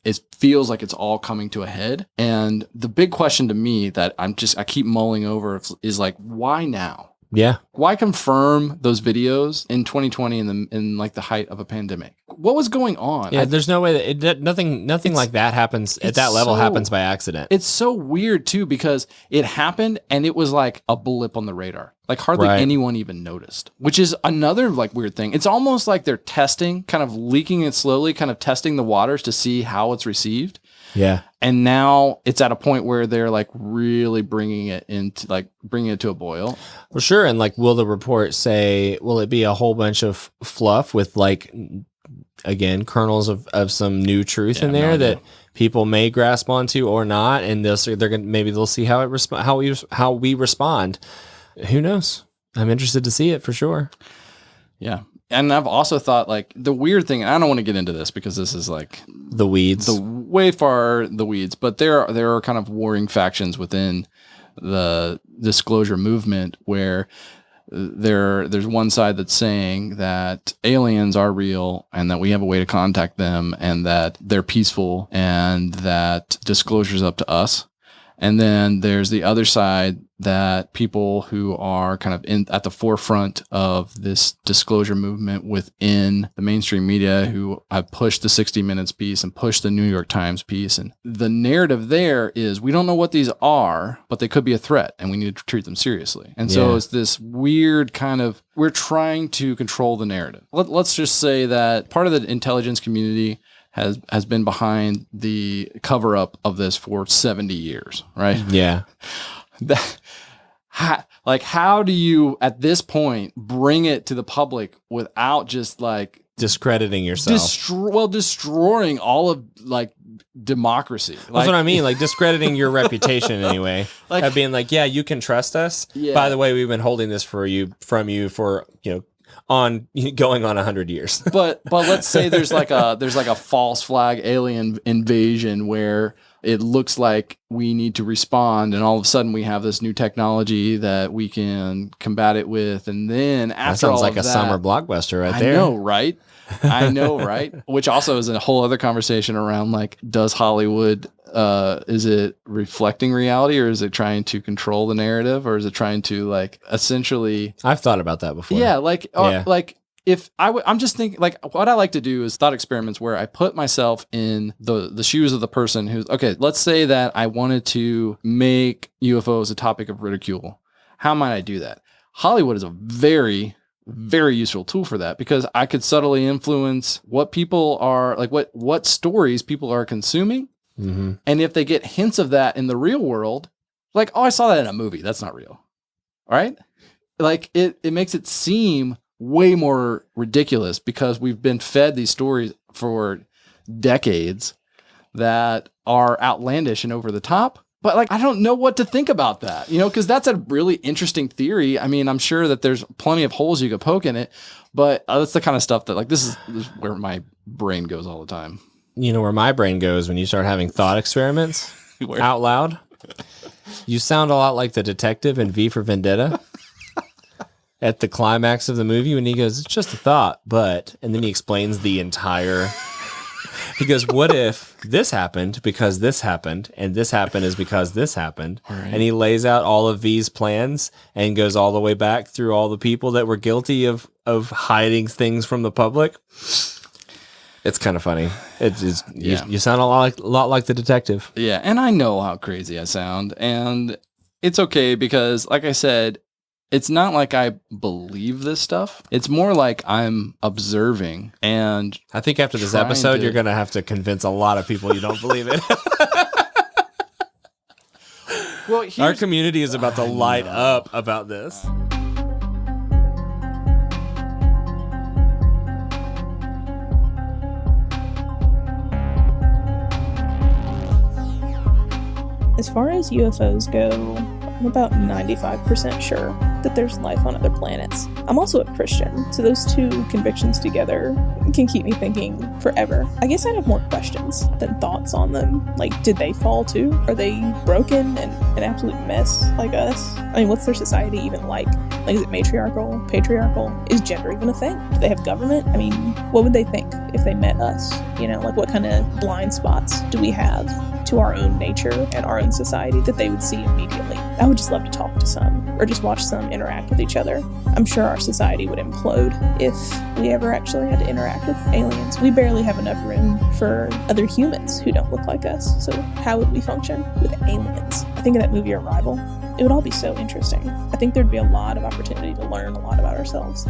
it feels like it's all coming to a head. And the big question to me that I keep mulling over is like, why now? Yeah. Why confirm those videos in 2020 in like the height of a pandemic? What was going on? Yeah, there's no way that nothing like that happens at that level happens by accident. It's so weird too, because it happened and it was like a blip on the radar. Like hardly Right. anyone even noticed, which is another like weird thing. It's almost like they're testing, kind of leaking it slowly, kind of testing the waters to see how it's received. Yeah. And now it's at a point where they're like really bringing it to a boil. Well, sure. And like, will the report say, will it be a whole bunch of fluff with like, again, kernels of some new truth in there that people may grasp onto or not? And they'll see how we respond. Who knows? I'm interested to see it for sure. Yeah. And I've also thought like the weird thing, and I don't want to get into this because this is like the weeds, way far the weeds, but there are kind of warring factions within the disclosure movement where there's one side that's saying that aliens are real and that we have a way to contact them and that they're peaceful and that disclosure's up to us. And then there's the other side that people who are kind of at the forefront of this disclosure movement within the mainstream media who have pushed the 60 Minutes piece and pushed the New York Times piece. And the narrative there is we don't know what these are, but they could be a threat and we need to treat them seriously. And so it's this weird kind of, we're trying to control the narrative. Let's just say that part of the intelligence community has been behind the cover up of this for 70 years, right? Yeah. How do you at this point bring it to the public without just like discrediting yourself? Destroying all of like democracy. That's what I mean. Like discrediting your reputation anyway. Like of being like, yeah, you can trust us. Yeah. By the way, we've been holding this from you for, going on 100 years. but let's say there's like a false flag alien invasion where it looks like we need to respond, and all of a sudden we have this new technology that we can combat it with, and then after that sounds all like of a summer blockbuster right there. I know, right? Which also is a whole other conversation around like, does Hollywood is it reflecting reality, or is it trying to control the narrative, or is it trying to like essentially? I've thought about that before. Yeah, like if I'm just thinking like what I like to do is thought experiments where I put myself in the shoes of the person who's okay. Let's say that I wanted to make UFOs a topic of ridicule. How might I do that? Hollywood is a very, very useful tool for that because I could subtly influence what people are like, what stories people are consuming. Mm-hmm. And if they get hints of that in the real world, like, oh, I saw that in a movie. That's not real. All right. Like it makes it seem way more ridiculous because we've been fed these stories for decades that are outlandish and over the top. But like, I don't know what to think about that, because that's a really interesting theory. I mean, I'm sure that there's plenty of holes you could poke in it, but that's the kind of stuff that like, this is where my brain goes all the time. You know where my brain goes when you start having thought experiments out loud? You sound a lot like the detective in V for Vendetta. At the climax of the movie when he goes, it's just a thought, but, and then he explains the entire He goes, what if this happened because this happened, and this happened is because this happened? Right. And he lays out all of V's plans and goes all the way back through all the people that were guilty of hiding things from the public. It's kind of funny. It is, you sound a lot like the detective. Yeah, and I know how crazy I sound, and it's okay because, like I said, it's not like I believe this stuff. It's more like I'm observing, and I think after this trying episode, to- you're going to have to convince a lot of people you don't believe it. well, Our community is about to light up about this. As far as UFOs go, I'm about 95% sure that there's life on other planets. I'm also a Christian, so those two convictions together can keep me thinking forever. I guess I'd have more questions than thoughts on them. Like, did they fall too? Are they broken and an absolute mess like us? I mean, what's their society even like? Like, is it matriarchal, patriarchal? Is gender even a thing? Do they have government? I mean, what would they think if they met us? You know, like, what kind of blind spots do we have to our own nature and our own society that they would see immediately? I would just love to talk to some, or just watch some interact with each other. I'm sure our society would implode if we ever actually had to interact with aliens. We barely have enough room for other humans who don't look like us, so how would we function with aliens? I think of that movie Arrival. It would all be so interesting. I think there'd be a lot of opportunity to learn a lot about ourselves.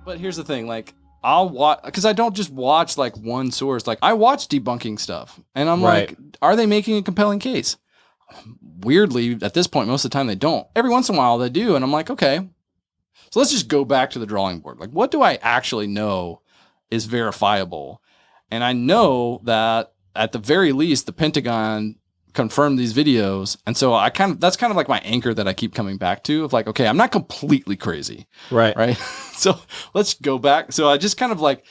But here's the thing, like, I'll watch, because I don't just watch like one source. Like, I watch debunking stuff, and I'm like, are they making a compelling case? Weirdly, at this point, most of the time they don't. Every once in a while they do, and I'm like, okay. So let's just go back to the drawing board. Like, what do I actually know is verifiable? And I know that at the very least, the Pentagon confirmed these videos. And so that's kind of like my anchor that I keep coming back to, of like, okay, I'm not completely crazy. Right. So let's go back. So I just kind of like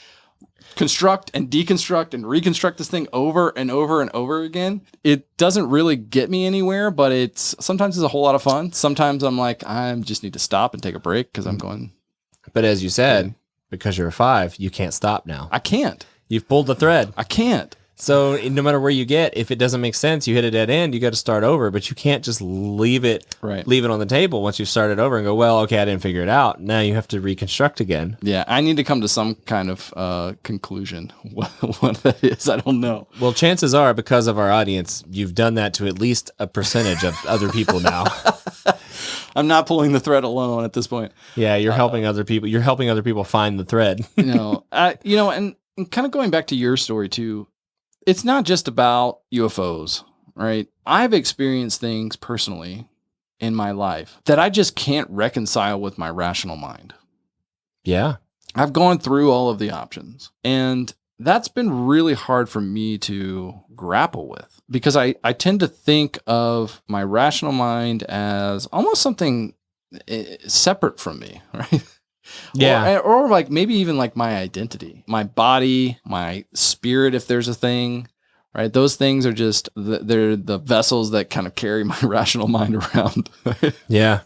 construct and deconstruct and reconstruct this thing over and over and over again. It doesn't really get me anywhere, but sometimes it's a whole lot of fun. Sometimes I'm like, I just need to stop and take a break because I'm going. But as you said, because you're a 5, you can't stop now. I can't. You've pulled the thread. I can't. So no matter where you get, if it doesn't make sense, you hit a dead end, you got to start over, but you can't just leave it on the table once you've started over and go, well, okay, I didn't figure it out. Now you have to reconstruct again. Yeah, I need to come to some kind of conclusion. What that is, I don't know. Well, chances are, because of our audience, you've done that to at least a percentage of other people now. I'm not pulling the thread alone at this point. Yeah, you're helping other people. You're helping other people find the thread. And kind of going back to your story too, it's not just about UFOs, right? I've experienced things personally in my life that I just can't reconcile with my rational mind. Yeah. I've gone through all of the options, and that's been really hard for me to grapple with, because I tend to think of my rational mind as almost something separate from me, right? Yeah. Or like maybe even like my identity, my body, my spirit, if there's a thing, right? Those things are just, they're the vessels that kind of carry my rational mind around. Yeah.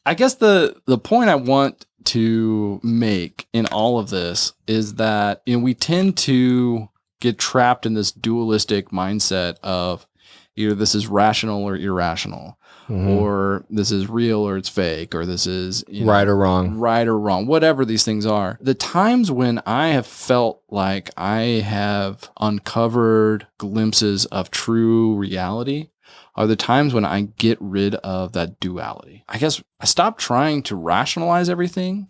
I guess the point I want to make in all of this is that, we tend to get trapped in this dualistic mindset of either this is rational or irrational. Mm-hmm. Or this is real or it's fake, or this is right or wrong, whatever these things are. The times when I have felt like I have uncovered glimpses of true reality are the times when I get rid of that duality. I guess I stopped trying to rationalize everything,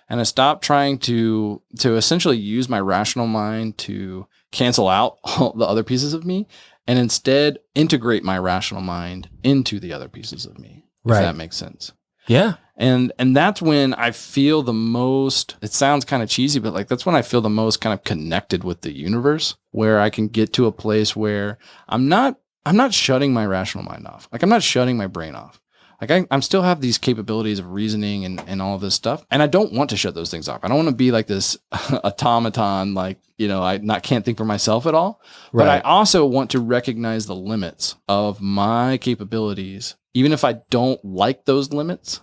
and I stopped trying to essentially use my rational mind to cancel out all the other pieces of me, and instead integrate my rational mind into the other pieces of me. If that makes sense. Yeah. And that's when I feel the most, it sounds kind of cheesy, but like that's when I feel the most kind of connected with the universe, where I can get to a place where I'm not shutting my rational mind off. Like, I'm not shutting my brain off. Like I'm still have these capabilities of reasoning and all of this stuff. And I don't want to shut those things off. I don't want to be like this automaton, like, I can't think for myself at all. But I also want to recognize the limits of my capabilities, even if I don't like those limits.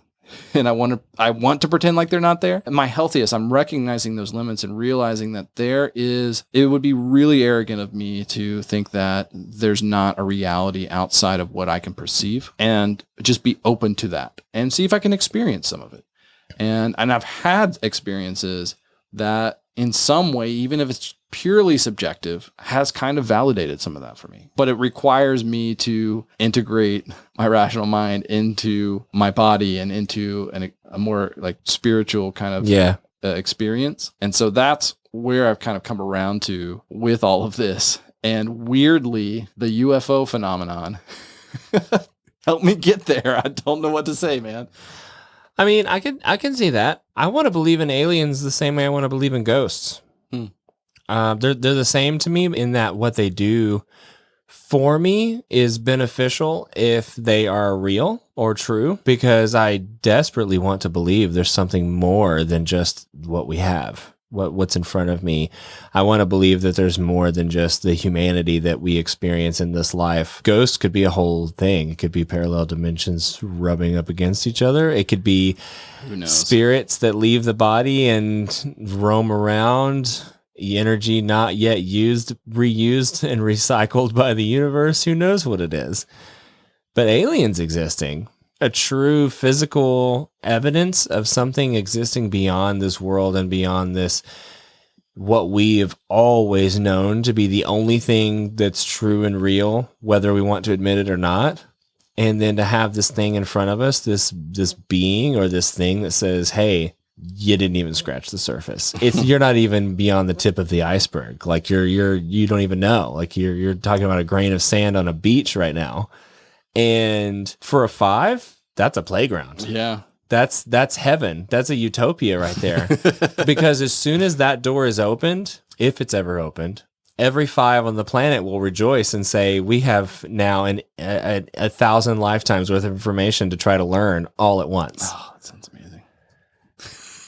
And I want to pretend like they're not there. At my healthiest, I'm recognizing those limits and realizing that it would be really arrogant of me to think that there's not a reality outside of what I can perceive, and just be open to that and see if I can experience some of it. And I've had experiences that in some way, even if it's purely subjective, has kind of validated some of that for me. But it requires me to integrate my rational mind into my body and into a more like spiritual kind of experience. And so that's where I've kind of come around to with all of this. And weirdly, the UFO phenomenon helped me get there. I don't know what to say, man. I mean, I can see that. I want to believe in aliens the same way I want to believe in ghosts. They're the same to me in that what they do for me is beneficial if they are real or true, because I desperately want to believe there's something more than just what we have, what's in front of me. I want to believe that there's more than just the humanity that we experience in this life. Ghosts could be a whole thing. It could be parallel dimensions rubbing up against each other. It could be spirits that leave the body and roam around. Energy not yet used, reused, and recycled by the universe. Who knows what it is? But aliens existing, a true physical evidence of something existing beyond this world and beyond this, what we have always known to be the only thing that's true and real, whether we want to admit it or not. And then to have this thing in front of us, this being or this thing that says, hey, you didn't even scratch the surface. You're not even beyond the tip of the iceberg. Like you don't even know. Like you're talking about a grain of sand on a beach right now. And for a 5, that's a playground. Yeah. That's heaven. That's a utopia right there. Because as soon as that door is opened, if it's ever opened, every 5 on the planet will rejoice and say, we have now a 1,000 lifetimes worth of information to try to learn all at once. Oh, that sounds amazing.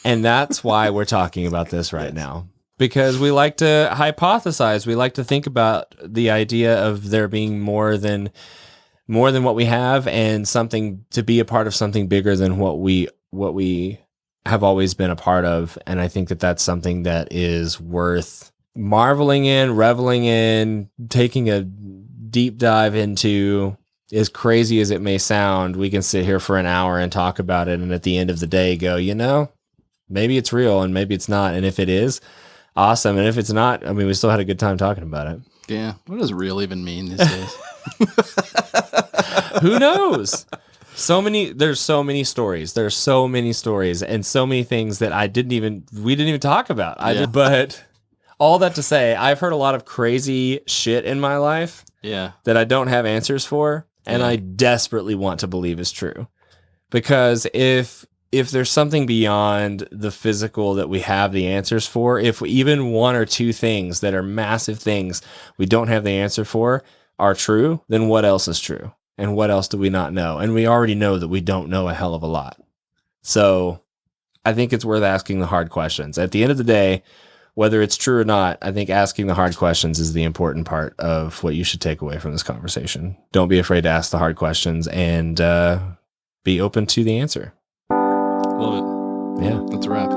And that's why we're talking about this right now, because we like to hypothesize. We like to think about the idea of there being more than what we have, and something to be a part of something bigger than what we have always been a part of. And I think that that's something that is worth marveling in, reveling in, taking a deep dive into. As crazy as it may sound, we can sit here for an hour and talk about it, and at the end of the day go, maybe it's real and maybe it's not. And if it is, awesome. And if it's not, I mean, we still had a good time talking about it. Yeah. What does real even mean these days? Who knows? There's so many stories. There's so many stories and so many things that we didn't even talk about. But all that to say, I've heard a lot of crazy shit in my life that I don't have answers for. And I desperately want to believe is true. Because if there's something beyond the physical that we have the answers for, if even 1 or 2 things that are massive things we don't have the answer for are true, then what else is true? And what else do we not know? And we already know that we don't know a hell of a lot. So I think it's worth asking the hard questions. At the end of the day, whether it's true or not, I think asking the hard questions is the important part of what you should take away from this conversation. Don't be afraid to ask the hard questions, and be open to the answer. Love it. Yeah. That's a wrap.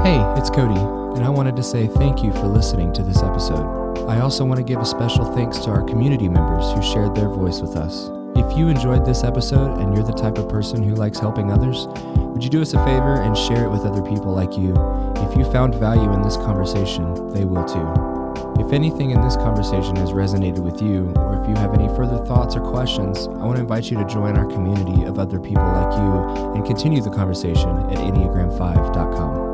Hey, it's Cody, and I wanted to say thank you for listening to this episode. I also want to give a special thanks to our community members who shared their voice with us. If you enjoyed this episode and you're the type of person who likes helping others, would you do us a favor and share it with other people like you? If you found value in this conversation, they will too. If anything in this conversation has resonated with you, or if you have any further thoughts or questions, I want to invite you to join our community of other people like you and continue the conversation at Enneagram5.com.